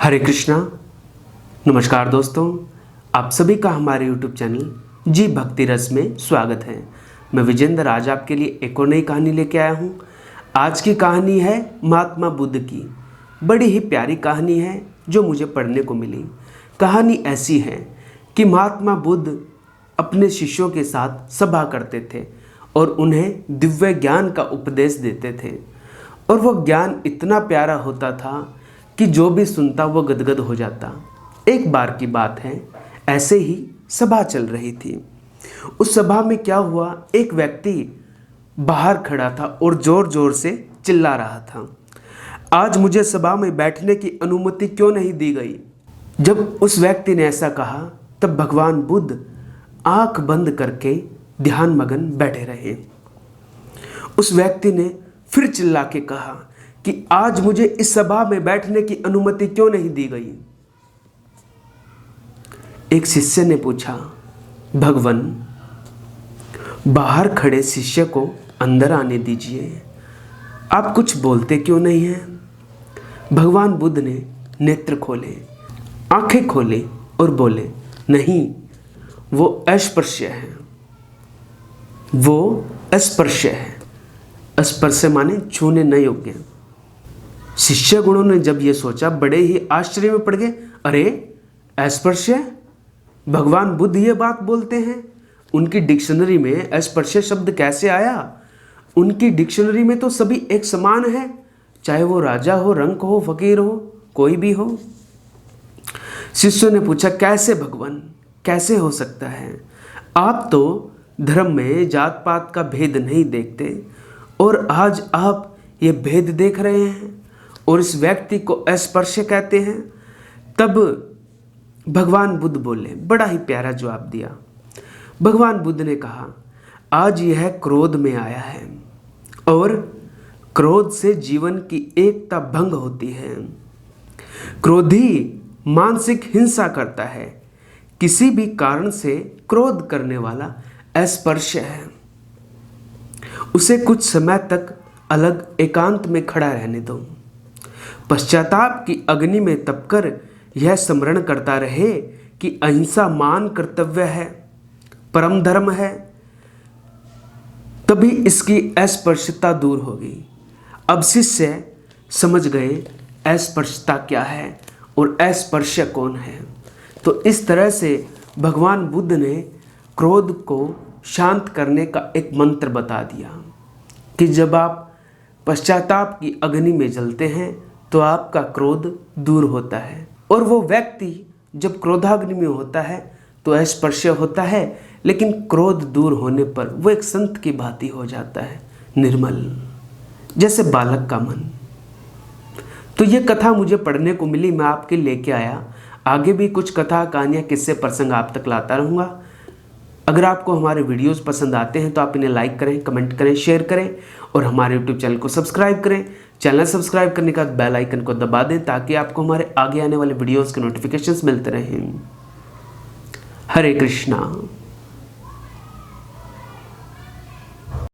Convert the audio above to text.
हरे कृष्णा। नमस्कार दोस्तों, आप सभी का हमारे YouTube चैनल जी भक्ति रस में स्वागत है। मैं विजेंद्र आज आपके लिए एक और नई कहानी लेके आया हूँ। आज की कहानी है महात्मा बुद्ध की। बड़ी ही प्यारी कहानी है जो मुझे पढ़ने को मिली। कहानी ऐसी है कि महात्मा बुद्ध अपने शिष्यों के साथ सभा करते थे और उन्हें दिव्य ज्ञान का उपदेश देते थे, और वह ज्ञान इतना प्यारा होता था कि जो भी सुनता वो गदगद हो जाता। एक बार की बात है, ऐसे ही सभा चल रही थी। उस सभा में क्या हुआ, एक व्यक्ति बाहर खड़ा था और जोर जोर से चिल्ला रहा था, आज मुझे सभा में बैठने की अनुमति क्यों नहीं दी गई। जब उस व्यक्ति ने ऐसा कहा तब भगवान बुद्ध आंख बंद करके ध्यान मगन बैठे रहे। उस व्यक्ति ने फिर चिल्ला के कहा कि आज मुझे इस सभा में बैठने की अनुमति क्यों नहीं दी गई। एक शिष्य ने पूछा, भगवान बाहर खड़े शिष्य को अंदर आने दीजिए, आप कुछ बोलते क्यों नहीं हैं। भगवान बुद्ध ने नेत्र खोले, आंखें खोले और बोले, नहीं, वो अस्पृश्य है, वो अस्पृश्य है। अस्पृश्य माने छूने न योग्य। शिष्य गुणों ने जब ये सोचा बड़े ही आश्चर्य में पड़ गए। अरे अस्पृश्य, भगवान बुद्ध ये बात बोलते हैं, उनकी डिक्शनरी में अस्पृश्य शब्द कैसे आया। उनकी डिक्शनरी में तो सभी एक समान है, चाहे वो राजा हो, रंक हो, फकीर हो, कोई भी हो। शिष्यों ने पूछा, कैसे भगवान, कैसे हो सकता है। आप तो धर्म में जात पात का भेद नहीं देखते और आज आप ये भेद देख रहे हैं और इस व्यक्ति को अस्पृश्य कहते हैं। तब भगवान बुद्ध बोले, बड़ा ही प्यारा जवाब दिया। भगवान बुद्ध ने कहा, आज यह क्रोध में आया है और क्रोध से जीवन की एकता भंग होती है। क्रोधी मानसिक हिंसा करता है, किसी भी कारण से क्रोध करने वाला अस्पृश्य है। उसे कुछ समय तक अलग एकांत में खड़ा रहने दो। पश्चाताप की अग्नि में तपकर यह स्मरण करता रहे कि अहिंसा मान कर्तव्य है, परम धर्म है, तभी इसकी अस्पृश्यता दूर होगी। अब शिष्य समझ गए अस्पृश्यता क्या है और अस्पृश्य कौन है। तो इस तरह से भगवान बुद्ध ने क्रोध को शांत करने का एक मंत्र बता दिया कि जब आप पश्चाताप की अग्नि में जलते हैं तो आपका क्रोध दूर होता है, और वो व्यक्ति जब क्रोधाग्नि में होता है तो अस्पृश्य होता है, लेकिन क्रोध दूर होने पर वो एक संत की भांति हो जाता है, निर्मल, जैसे बालक का मन। तो ये कथा मुझे पढ़ने को मिली, मैं आपके लेके आया। आगे भी कुछ कथा, कहानियाँ, किस्से, प्रसंग आप तक लाता रहूँगा। अगर आपको हमारे वीडियोस पसंद आते हैं तो आप इन्हें लाइक करें, कमेंट करें, शेयर करें और हमारे यूट्यूब चैनल को सब्सक्राइब करें। चैनल सब्सक्राइब करने के बाद बेल आइकन को दबा दें ताकि आपको हमारे आगे आने वाले वीडियोस के नोटिफिकेशंस मिलते रहें। हरे कृष्णा।